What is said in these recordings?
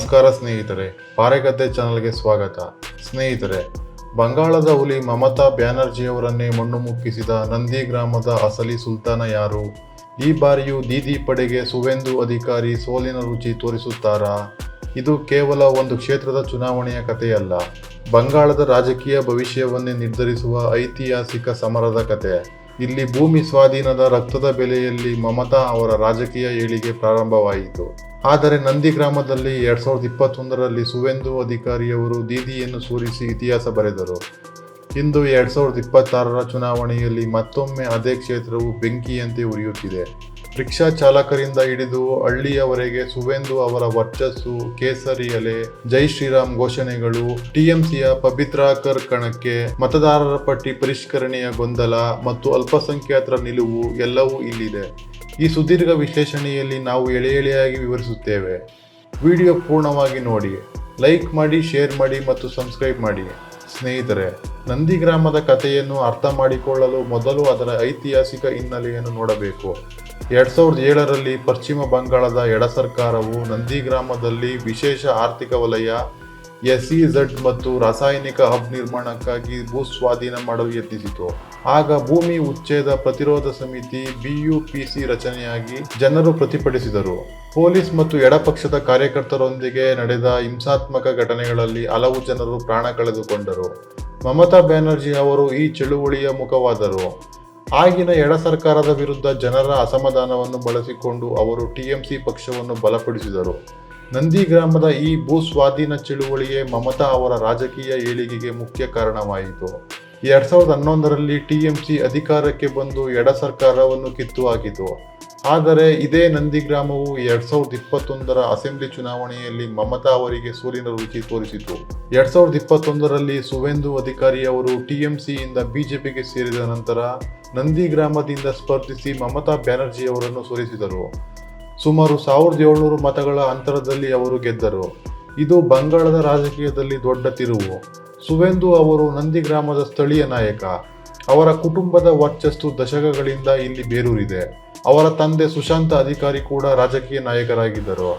ನಮಸ್ಕಾರ ಸ್ನೇಹಿತರೆ, ಪಾರೆಗದ್ದೆ ಚಾನಲ್ಗೆ ಸ್ವಾಗತ. ಸ್ನೇಹಿತರೆ, ಬಂಗಾಳದ ಹುಲಿ ಮಮತಾ ಬ್ಯಾನರ್ಜಿಯವರನ್ನೇ ಮಣ್ಣು ಮುಕ್ಕಿಸಿದ ನಂದಿಗ್ರಾಮದ ಅಸಲಿ ಸುಲ್ತಾನ ಯಾರು? ಈ ಬಾರಿಯೂ ದೀದಿ ಪಡೆಗೆ ಸುವೇಂದು ಅಧಿಕಾರಿ ಸೋಲಿನ ರುಚಿ ತೋರಿಸುತ್ತಾರಾ? ಇದು ಕೇವಲ ಒಂದು ಕ್ಷೇತ್ರದ ಚುನಾವಣೆಯ ಕಥೆಯಲ್ಲ, ಬಂಗಾಳದ ರಾಜಕೀಯ ಭವಿಷ್ಯವನ್ನೇ ನಿರ್ಧರಿಸುವ ಐತಿಹಾಸಿಕ ಸಮರದ ಕತೆ. ಇಲ್ಲಿ ಭೂಮಿ ಸ್ವಾಧೀನದ ರಕ್ತದ ಬೆಲೆಯಲ್ಲಿ ಮಮತಾ ಅವರ ರಾಜಕೀಯ ಏಳಿಗೆ ಪ್ರಾರಂಭವಾಯಿತು. ಆದರೆ ನಂದಿಗ್ರಾಮದಲ್ಲಿ 2021ರಲ್ಲಿ ಸುವೇಂದು ಅಧಿಕಾರಿಯವರು ದೀದಿಯನ್ನು ಸೋಲಿಸಿ ಇತಿಹಾಸ ಬರೆದರು. ಇಂದು 2026ರ ಚುನಾವಣೆಯಲ್ಲಿ ಮತ್ತೊಮ್ಮೆ ಅದೇ ಕ್ಷೇತ್ರವು ಬೆಂಕಿಯಂತೆ ಉರಿಯುತ್ತಿದೆ. ರಿಕ್ಷಾ ಚಾಲಕರಿಂದ ಹಿಡಿದು ಹಳ್ಳಿಯವರೆಗೆ ಸುವೇಂದು ಅವರ ವರ್ಚಸ್ಸು, ಕೇಸರಿ ಅಲೆ, ಜೈ ಶ್ರೀರಾಮ್ ಘೋಷಣೆಗಳು, ಟಿಎಂಸಿಯ ಪಬಿತ್ರಾಕರ್ ಕಣಕ್ಕೆ, ಮತದಾರರ ಪಟ್ಟಿ ಪರಿಷ್ಕರಣೆಯ ಗೊಂದಲ ಮತ್ತು ಅಲ್ಪಸಂಖ್ಯಾತರ ನಿಲುವು ಎಲ್ಲವೂ ಇಲ್ಲಿದೆ. ಈ ಸುದೀರ್ಘ ವಿಶ್ಲೇಷಣೆಯಲ್ಲಿ ನಾವು ಎಳೆಯಾಗಿ ವಿವರಿಸುತ್ತೇವೆ. ವಿಡಿಯೋ ಪೂರ್ಣವಾಗಿ ನೋಡಿ, ಲೈಕ್ ಮಾಡಿ, ಶೇರ್ ಮಾಡಿ ಮತ್ತು ಸಬ್ಸ್ಕ್ರೈಬ್ ಮಾಡಿ. ಸ್ನೇಹಿತರೆ, ನಂದಿಗ್ರಾಮದ ಕಥೆಯನ್ನು ಅರ್ಥ ಮಾಡಿಕೊಳ್ಳಲು ಮೊದಲು ಅದರ ಐತಿಹಾಸಿಕ ಹಿನ್ನೆಲೆಯನ್ನು ನೋಡಬೇಕು. 2007ರಲ್ಲಿ ಪಶ್ಚಿಮ ಬಂಗಾಳದ ಎಡ ಸರ್ಕಾರವು ನಂದಿಗ್ರಾಮದಲ್ಲಿ ವಿಶೇಷ ಆರ್ಥಿಕ ವಲಯ SEZ ಮತ್ತು ರಾಸಾಯನಿಕ ಹಬ್ ನಿರ್ಮಾಣಕ್ಕಾಗಿ ಭೂ ಸ್ವಾಧೀನ ಮಾಡಲು ಯತ್ನಿಸಿತು. ಆಗ ಭೂಮಿ ಉಚ್ಛೇದ ಪ್ರತಿರೋಧ ಸಮಿತಿ BUPC ರಚನೆಯಾಗಿ ಜನರು ಪ್ರತಿಭಟಿಸಿದರು. ಪೊಲೀಸ್ ಮತ್ತು ಎಡಪಕ್ಷದ ಕಾರ್ಯಕರ್ತರೊಂದಿಗೆ ನಡೆದ ಹಿಂಸಾತ್ಮಕ ಘಟನೆಗಳಲ್ಲಿ ಹಲವು ಜನರು ಪ್ರಾಣ ಕಳೆದುಕೊಂಡರು. ಮಮತಾ ಬ್ಯಾನರ್ಜಿ ಅವರು ಈ ಚಳುವಳಿಯ ಮುಖವಾದರು. ಆಗಿನ ಎಡ ಸರ್ಕಾರದ ವಿರುದ್ಧ ಜನರ ಅಸಮಾಧಾನವನ್ನು ಬಳಸಿಕೊಂಡು ಅವರು TMC ಪಕ್ಷವನ್ನು ಬಲಪಡಿಸಿದರು. ನಂದಿಗ್ರಾಮದ ಈ ಭೂ ಸ್ವಾಧೀನ ಚಳುವಳಿಯೇ ಮಮತಾ ಅವರ ರಾಜಕೀಯ ಏಳಿಗೆಗೆ ಮುಖ್ಯ ಕಾರಣವಾಯಿತು. 2011ರಲ್ಲಿ TMC ಅಧಿಕಾರಕ್ಕೆ ಬಂದು ಎಡ ಸರ್ಕಾರವನ್ನು ಕಿತ್ತು ಹಾಕಿತು. ಆದರೆ ಇದೇ ನಂದಿಗ್ರಾಮವು 2021ರ ಅಸೆಂಬ್ಲಿ ಚುನಾವಣೆಯಲ್ಲಿ ಮಮತಾ ಅವರಿಗೆ ಸೋಲಿನ ರುಚಿ ತೋರಿಸಿತು. 2021ರಲ್ಲಿ ಸುವೇಂದು ಅಧಿಕಾರಿಯವರು TMCಯಿಂದ BJPಗೆ ಸೇರಿದ ನಂತರ ನಂದಿಗ್ರಾಮದಿಂದ ಸ್ಪರ್ಧಿಸಿ ಮಮತಾ ಬ್ಯಾನರ್ಜಿಯವರನ್ನು ಸೋಲಿಸಿದರು. ಸುಮಾರು 1700 ಮತಗಳ ಅಂತರದಲ್ಲಿ ಅವರು ಗೆದ್ದರು. ಇದು ಬಂಗಾಳದ ರಾಜಕೀಯದಲ್ಲಿ ದೊಡ್ಡ ತಿರುವು. ಸುವೇಂದು ಅವರು ನಂದಿಗ್ರಾಮದ ಸ್ಥಳೀಯ ನಾಯಕ. ಅವರ ಕುಟುಂಬದ ವರ್ಚಸ್ಸು ದಶಕಗಳಿಂದ ಇಲ್ಲಿ ಬೇರೂರಿದೆ. ಅವರ ತಂದೆ ಸುಶಾಂತ ಅಧಿಕಾರಿ ಕೂಡ ರಾಜಕೀಯ ನಾಯಕರಾಗಿದ್ದರು.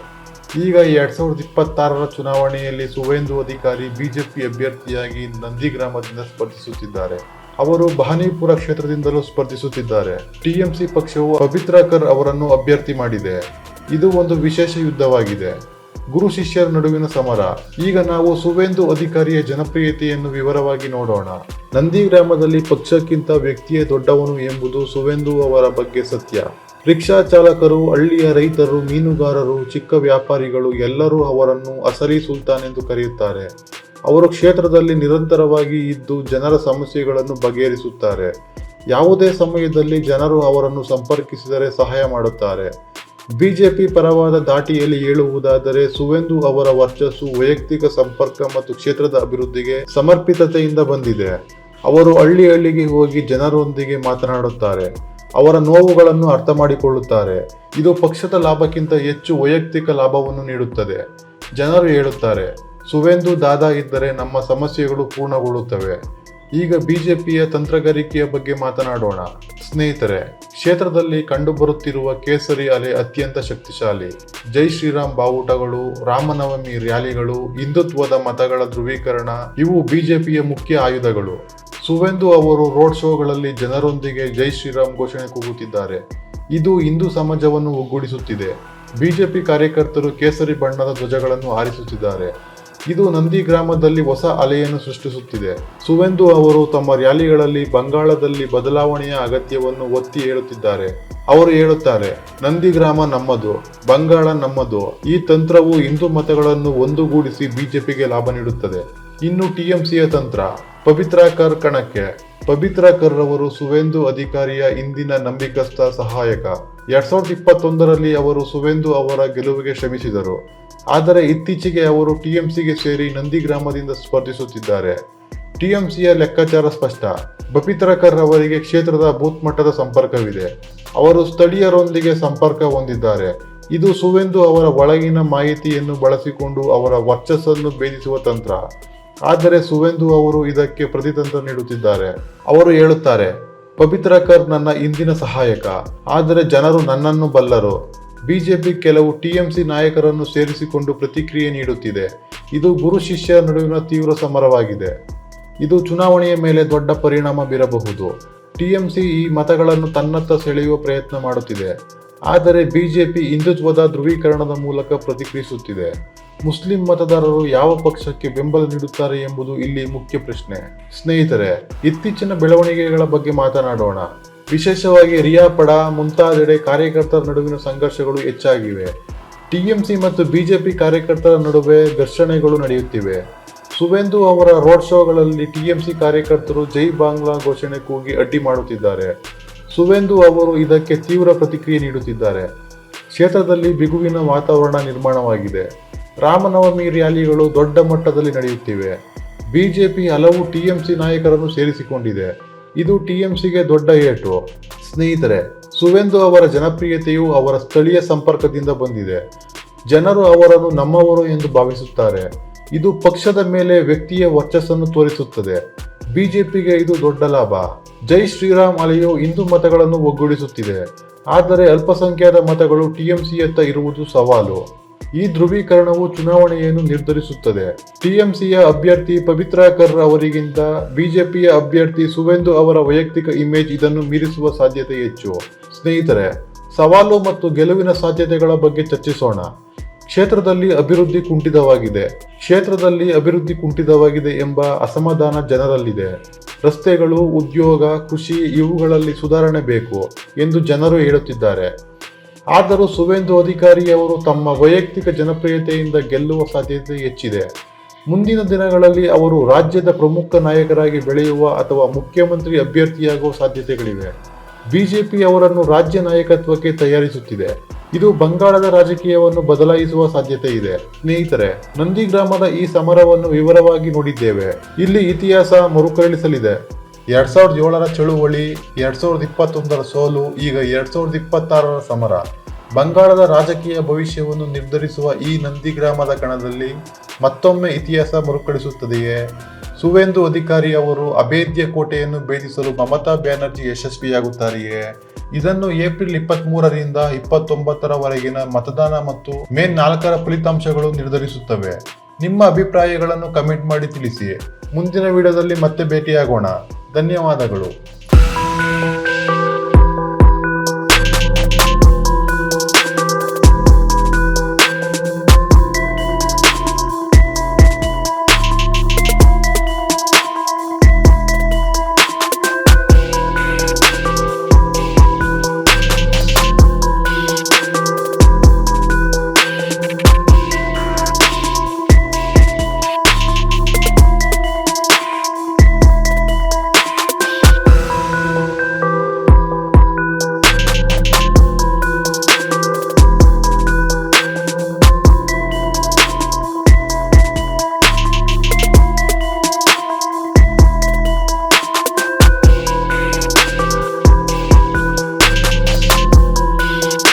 ಈಗ 2026ರ ಚುನಾವಣೆಯಲ್ಲಿ ಸುವೇಂದು ಅಧಿಕಾರಿ BJP ಅಭ್ಯರ್ಥಿಯಾಗಿ ನಂದಿಗ್ರಾಮದಿಂದ ಸ್ಪರ್ಧಿಸುತ್ತಿದ್ದಾರೆ. ಅವರು ಬಹನೀಪುರ ಕ್ಷೇತ್ರದಿಂದಲೂ ಸ್ಪರ್ಧಿಸುತ್ತಿದ್ದಾರೆ. TMC ಪಕ್ಷವು ಪಬಿತ್ರಾಕರ್ ಅವರನ್ನು ಅಭ್ಯರ್ಥಿ ಮಾಡಿದೆ. ಇದು ಒಂದು ವಿಶೇಷ ಯುದ್ಧವಾಗಿದೆ, ಗುರು ಶಿಷ್ಯರ ನಡುವಿನ ಸಮರ. ಈಗ ನಾವು ಸುವೇಂದು ಅಧಿಕಾರಿಯ ಜನಪ್ರಿಯತೆಯನ್ನು ವಿವರವಾಗಿ ನೋಡೋಣ. ನಂದಿಗ್ರಾಮದಲ್ಲಿ ಪಕ್ಷಕ್ಕಿಂತ ವ್ಯಕ್ತಿಯೇ ದೊಡ್ಡವನು ಎಂಬುದು ಸುವೇಂದು ಅವರ ಬಗ್ಗೆ ಸತ್ಯ. ರಿಕ್ಷಾ ಚಾಲಕರು, ಹಳ್ಳಿಯ ರೈತರು, ಮೀನುಗಾರರು, ಚಿಕ್ಕ ವ್ಯಾಪಾರಿಗಳು ಎಲ್ಲರೂ ಅವರನ್ನು ಅಸಲಿ ಸುಲ್ತಾನ್ ಎಂದು ಕರೆಯುತ್ತಾರೆ. ಅವರು ಕ್ಷೇತ್ರದಲ್ಲಿ ನಿರಂತರವಾಗಿ ಇದ್ದು ಜನರ ಸಮಸ್ಯೆಗಳನ್ನು ಬಗೆಹರಿಸುತ್ತಾರೆ. ಯಾವುದೇ ಸಮಯದಲ್ಲಿ ಜನರು ಅವರನ್ನು ಸಂಪರ್ಕಿಸಿದರೆ ಸಹಾಯ ಮಾಡುತ್ತಾರೆ. BJP ಪರವಾದ ದಾಟಿಯಲ್ಲಿ ಹೇಳುವುದಾದರೆ ಸುವೇಂದು ಅವರ ವರ್ಚಸ್ಸು ವೈಯಕ್ತಿಕ ಸಂಪರ್ಕ ಮತ್ತು ಕ್ಷೇತ್ರದ ಅಭಿವೃದ್ಧಿಗೆ ಸಮರ್ಪಿತತೆಯಿಂದ ಬಂದಿದೆ. ಅವರು ಹಳ್ಳಿಗೆ ಹೋಗಿ ಜನರೊಂದಿಗೆ ಮಾತನಾಡುತ್ತಾರೆ, ಅವರ ನೋವುಗಳನ್ನು ಅರ್ಥ ಮಾಡಿಕೊಳ್ಳುತ್ತಾರೆ. ಇದು ಪಕ್ಷದ ಲಾಭಕ್ಕಿಂತ ಹೆಚ್ಚು ವೈಯಕ್ತಿಕ ಲಾಭವನ್ನು ನೀಡುತ್ತದೆ. ಜನರು ಹೇಳುತ್ತಾರೆ, ಸುವೇಂದು ದಾದಾ ಇದ್ದರೆ ನಮ್ಮ ಸಮಸ್ಯೆಗಳು ಪೂರ್ಣಗೊಳ್ಳುತ್ತವೆ. ಈಗ BJPಯ ತಂತ್ರಗಾರಿಕೆಯ ಬಗ್ಗೆ ಮಾತನಾಡೋಣ. ಸ್ನೇಹಿತರೆ, ಕ್ಷೇತ್ರದಲ್ಲಿ ಕಂಡುಬರುತ್ತಿರುವ ಕೇಸರಿ ಅಲೆ ಅತ್ಯಂತ ಶಕ್ತಿಶಾಲಿ. ಜೈ ಶ್ರೀರಾಮ್ ಬಾವುಟಗಳು, ರಾಮನವಮಿ ರ್ಯಾಲಿಗಳು, ಹಿಂದುತ್ವದ ಮತಗಳ ಧ್ರುವೀಕರಣ ಇವು BJPಯ ಮುಖ್ಯ ಆಯುಧಗಳು. ಸುವೇಂದು ಅವರು ರೋಡ್ ಶೋಗಳಲ್ಲಿ ಜನರೊಂದಿಗೆ ಜೈ ಶ್ರೀರಾಮ್ ಘೋಷಣೆ ಕೂಗುತ್ತಿದ್ದಾರೆ. ಇದು ಹಿಂದೂ ಸಮಾಜವನ್ನು ಒಗ್ಗೂಡಿಸುತ್ತಿದೆ. BJP ಕಾರ್ಯಕರ್ತರು ಕೇಸರಿ ಬಣ್ಣದ ಧ್ವಜಗಳನ್ನು ಹಾರಿಸುತ್ತಿದ್ದಾರೆ. ಇದು ನಂದಿಗ್ರಾಮದಲ್ಲಿ ಹೊಸ ಅಲೆಯನ್ನು ಸೃಷ್ಟಿಸುತ್ತಿದೆ. ಸುವೇಂದು ಅವರು ತಮ್ಮ ರ್ಯಾಲಿಗಳಲ್ಲಿ ಬಂಗಾಳದಲ್ಲಿ ಬದಲಾವಣೆಯ ಅಗತ್ಯವನ್ನು ಒತ್ತಿ ಹೇಳುತ್ತಿದ್ದಾರೆ. ಅವರು ಹೇಳುತ್ತಾರೆ, ನಂದಿಗ್ರಾಮ ನಮ್ಮದು, ಬಂಗಾಳ ನಮ್ಮದು. ಈ ತಂತ್ರವು ಹಿಂದೂ ಮತಗಳನ್ನು ಒಂದುಗೂಡಿಸಿ BJPಗೆ ಲಾಭ ನೀಡುತ್ತದೆ. ಇನ್ನು TMCಯ ತಂತ್ರ, ಪಬಿತ್ರಾಕರ್ ಕಣಕ್ಕೆ. ಪಬಿತ್ರಾಕರ್ ಅವರು ಸುವೇಂದು ಅಧಿಕಾರಿಯ ಇಂದಿನ ನಂಬಿಕಸ್ಥ ಸಹಾಯಕ. 2021ರಲ್ಲಿ ಅವರು ಸುವೇಂದು ಅವರ ಗೆಲುವಿಗೆ ಶ್ರಮಿಸಿದರು. ಆದರೆ ಇತ್ತೀಚೆಗೆ ಅವರು TMCಗೆ ಸೇರಿ ನಂದಿಗ್ರಾಮದಿಂದ ಸ್ಪರ್ಧಿಸುತ್ತಿದ್ದಾರೆ. TMCಯ ಲೆಕ್ಕಾಚಾರ ಸ್ಪಷ್ಟ. ಪಬಿತ್ರಾಕರ್ ಅವರಿಗೆ ಕ್ಷೇತ್ರದ ಬೂತ್ ಮಟ್ಟದ ಸಂಪರ್ಕವಿದೆ. ಅವರು ಸ್ಥಳೀಯರೊಂದಿಗೆ ಸಂಪರ್ಕ ಹೊಂದಿದ್ದಾರೆ. ಇದು ಸುವೇಂದು ಅವರ ಒಳಗಿನ ಮಾಹಿತಿಯನ್ನು ಬಳಸಿಕೊಂಡು ಅವರ ವರ್ಚಸ್ಸನ್ನು ಭೇದಿಸುವ ತಂತ್ರ. ಆದರೆ ಸುವೇಂದು ಅವರು ಇದಕ್ಕೆ ಪ್ರತಿತಂತ್ರ ನೀಡುತ್ತಿದ್ದಾರೆ. ಅವರು ಹೇಳುತ್ತಾರೆ, ಪಬಿತ್ರಾಕರ್ ನನ್ನ ಇಂದಿನ ಸಹಾಯಕ, ಆದರೆ ಜನರು ನನ್ನನ್ನು ಬಲ್ಲರು. ಬಿಜೆಪಿ ಕೆಲವು ಟಿಎಂಸಿ ನಾಯಕರನ್ನು ಸೇರಿಸಿಕೊಂಡು ಪ್ರತಿಕ್ರಿಯೆ ನೀಡುತ್ತಿದೆ. ಇದು ಗುರು ಶಿಷ್ಯರ ನಡುವಿನ ತೀವ್ರ ಸಮರವಾಗಿದೆ. ಇದು ಚುನಾವಣೆಯ ಮೇಲೆ ದೊಡ್ಡ ಪರಿಣಾಮ ಬೀರಬಹುದು. ಟಿಎಂಸಿ ಈ ಮತಗಳನ್ನು ತನ್ನತ್ತ ಸೆಳೆಯುವ ಪ್ರಯತ್ನ ಮಾಡುತ್ತಿದೆ. ಆದರೆ ಬಿಜೆಪಿ ಹಿಂದುತ್ವದ ಧ್ರುವೀಕರಣದ ಮೂಲಕ ಪ್ರತಿಕ್ರಿಯಿಸುತ್ತಿದೆ. ಮುಸ್ಲಿಂ ಮತದಾರರು ಯಾವ ಪಕ್ಷಕ್ಕೆ ಬೆಂಬಲ ನೀಡುತ್ತಾರೆ ಎಂಬುದು ಇಲ್ಲಿ ಮುಖ್ಯ ಪ್ರಶ್ನೆ. ಸ್ನೇಹಿತರೆ, ಇತ್ತೀಚಿನ ಬೆಳವಣಿಗೆಗಳ ಬಗ್ಗೆ ಮಾತನಾಡೋಣ. ವಿಶೇಷವಾಗಿ ರಿಯಾಪಡ ಮುಂತಾದೆಡೆ ಕಾರ್ಯಕರ್ತರ ನಡುವಿನ ಸಂಘರ್ಷಗಳು ಹೆಚ್ಚಾಗಿವೆ. ಟಿಎಂಸಿ ಮತ್ತು ಬಿಜೆಪಿ ಕಾರ್ಯಕರ್ತರ ನಡುವೆ ಘರ್ಷಣೆಗಳು ನಡೆಯುತ್ತಿವೆ. ಸುವೇಂದು ಅವರ ರೋಡ್ ಶೋಗಳಲ್ಲಿ ಟಿಎಂಸಿ ಕಾರ್ಯಕರ್ತರು ಜೈ ಬಾಂಗ್ಲಾ ಘೋಷಣೆ ಕೂಗಿ ಅಡ್ಡಿ ಮಾಡುತ್ತಿದ್ದಾರೆ. ಸುವೇಂದು ಅವರು ಇದಕ್ಕೆ ತೀವ್ರ ಪ್ರತಿಕ್ರಿಯೆ ನೀಡುತ್ತಿದ್ದಾರೆ. ಕ್ಷೇತ್ರದಲ್ಲಿ ಬಿಗುವಿನ ವಾತಾವರಣ ನಿರ್ಮಾಣವಾಗಿದೆ. ರಾಮನವಮಿ ರ್ಯಾಲಿಗಳು ದೊಡ್ಡ ಮಟ್ಟದಲ್ಲಿ ನಡೆಯುತ್ತಿವೆ. ಬಿಜೆಪಿ ಹಲವು ಟಿಎಂಸಿ ನಾಯಕರನ್ನು ಸೇರಿಸಿಕೊಂಡಿದೆ. ಇದು ಟಿಎಂಸಿಗೆ ದೊಡ್ಡ ಏಟು. ಸ್ನೇಹಿತರೆ, ಸುವೇಂದು ಅವರ ಜನಪ್ರಿಯತೆಯು ಅವರ ಸ್ಥಳೀಯ ಸಂಪರ್ಕದಿಂದ ಬಂದಿದೆ. ಜನರು ಅವರನ್ನು ನಮ್ಮವರು ಎಂದು ಭಾವಿಸುತ್ತಾರೆ. ಇದು ಪಕ್ಷದ ಮೇಲೆ ವ್ಯಕ್ತಿಯ ವರ್ಚಸ್ಸನ್ನು ತೋರಿಸುತ್ತದೆ. ಬಿಜೆಪಿಗೆ ಇದು ದೊಡ್ಡ ಲಾಭ. ಜೈ ಶ್ರೀರಾಮ್ ಅಲೆಯು ಹಿಂದೂ ಮತಗಳನ್ನು ಒಗ್ಗೂಡಿಸುತ್ತಿದೆ. ಆದರೆ ಅಲ್ಪಸಂಖ್ಯಾತ ಮತಗಳು ಟಿಎಂಸಿಯತ್ತ ಇರುವುದು ಸವಾಲು. ಈ ಧ್ರುವೀಕರಣವು ಚುನಾವಣೆಯನ್ನು ನಿರ್ಧರಿಸುತ್ತದೆ. ಟಿಎಂಸಿಯ ಅಭ್ಯರ್ಥಿ ಪವಿತ್ರ ಕರ್ ಅವರಿಗಿಂತ ಬಿಜೆಪಿಯ ಅಭ್ಯರ್ಥಿ ಸುವೇಂದು ಅವರ ವೈಯಕ್ತಿಕ ಇಮೇಜ್ ಇದನ್ನು ಮೀರಿಸುವ ಸಾಧ್ಯತೆ ಹೆಚ್ಚು. ಸ್ನೇಹಿತರೆ, ಸವಾಲು ಮತ್ತು ಗೆಲುವಿನ ಸಾಧ್ಯತೆಗಳ ಬಗ್ಗೆ ಚರ್ಚಿಸೋಣ. ಕ್ಷೇತ್ರದಲ್ಲಿ ಅಭಿವೃದ್ಧಿ ಕುಂಠಿತವಾಗಿದೆ ಎಂಬ ಅಸಮಾಧಾನ ಜನರಲ್ಲಿದೆ. ರಸ್ತೆಗಳು, ಉದ್ಯೋಗ, ಕೃಷಿ ಇವುಗಳಲ್ಲಿ ಸುಧಾರಣೆ ಬೇಕು ಎಂದು ಜನರು ಹೇಳುತ್ತಿದ್ದಾರೆ. ಆದರೂ ಸುವೇಂದು ಅಧಿಕಾರಿ ಅವರು ತಮ್ಮ ವೈಯಕ್ತಿಕ ಜನಪ್ರಿಯತೆಯಿಂದ ಗೆಲ್ಲುವ ಸಾಧ್ಯತೆ ಹೆಚ್ಚಿದೆ. ಮುಂದಿನ ದಿನಗಳಲ್ಲಿ ಅವರು ರಾಜ್ಯದ ಪ್ರಮುಖ ನಾಯಕರಾಗಿ ಬೆಳೆಯುವ ಅಥವಾ ಮುಖ್ಯಮಂತ್ರಿ ಅಭ್ಯರ್ಥಿಯಾಗುವ ಸಾಧ್ಯತೆಗಳಿವೆ. ಬಿಜೆಪಿ ಅವರನ್ನು ರಾಜ್ಯ ನಾಯಕತ್ವಕ್ಕೆ ತಯಾರಿಸುತ್ತಿದೆ. ಇದು ಬಂಗಾಳದ ರಾಜಕೀಯವನ್ನು ಬದಲಾಯಿಸುವ ಸಾಧ್ಯತೆ ಇದೆ. ಸ್ನೇಹಿತರೆ, ನಂದಿಗ್ರಾಮದ ಈ ಸಮರವನ್ನು ವಿವರವಾಗಿ ನೋಡಿದ್ದೇವೆ. ಇಲ್ಲಿ ಇತಿಹಾಸ ಮರುಕಳಿಸಲಿದೆ. 2007ರ ಚಳುವಳಿ, 2021ರ ಸೋಲು, ಈಗ 2026ರ ಸಮರ. ಬಂಗಾಳದ ರಾಜಕೀಯ ಭವಿಷ್ಯವನ್ನು ನಿರ್ಧರಿಸುವ ಈ ನಂದಿಗ್ರಾಮದ ಕಣದಲ್ಲಿ ಮತ್ತೊಮ್ಮೆ ಇತಿಹಾಸ ಮರುಕಳಿಸುತ್ತದೆಯೇ? ಸುವೇಂದು ಅಧಿಕಾರಿ ಅವರು ಅಭೇದ್ಯ ಕೋಟೆಯನ್ನು ಭೇದಿಸಲು ಮಮತಾ ಬ್ಯಾನರ್ಜಿ ಯಶಸ್ವಿಯಾಗುತ್ತಾರೆಯೇ? ಇದನ್ನು ಏಪ್ರಿಲ್ 23ರಿಂದ 29ರವರೆಗಿನ ಮತದಾನ ಮತ್ತು ಮೇ 4ರ ಫಲಿತಾಂಶಗಳು ನಿರ್ಧರಿಸುತ್ತವೆ. ನಿಮ್ಮ ಅಭಿಪ್ರಾಯಗಳನ್ನು ಕಮೆಂಟ್ ಮಾಡಿ ತಿಳಿಸಿ. ಮುಂದಿನ ವಿಡಿಯೋದಲ್ಲಿ ಮತ್ತೆ ಭೇಟಿಯಾಗೋಣ. ಧನ್ಯವಾದಗಳು.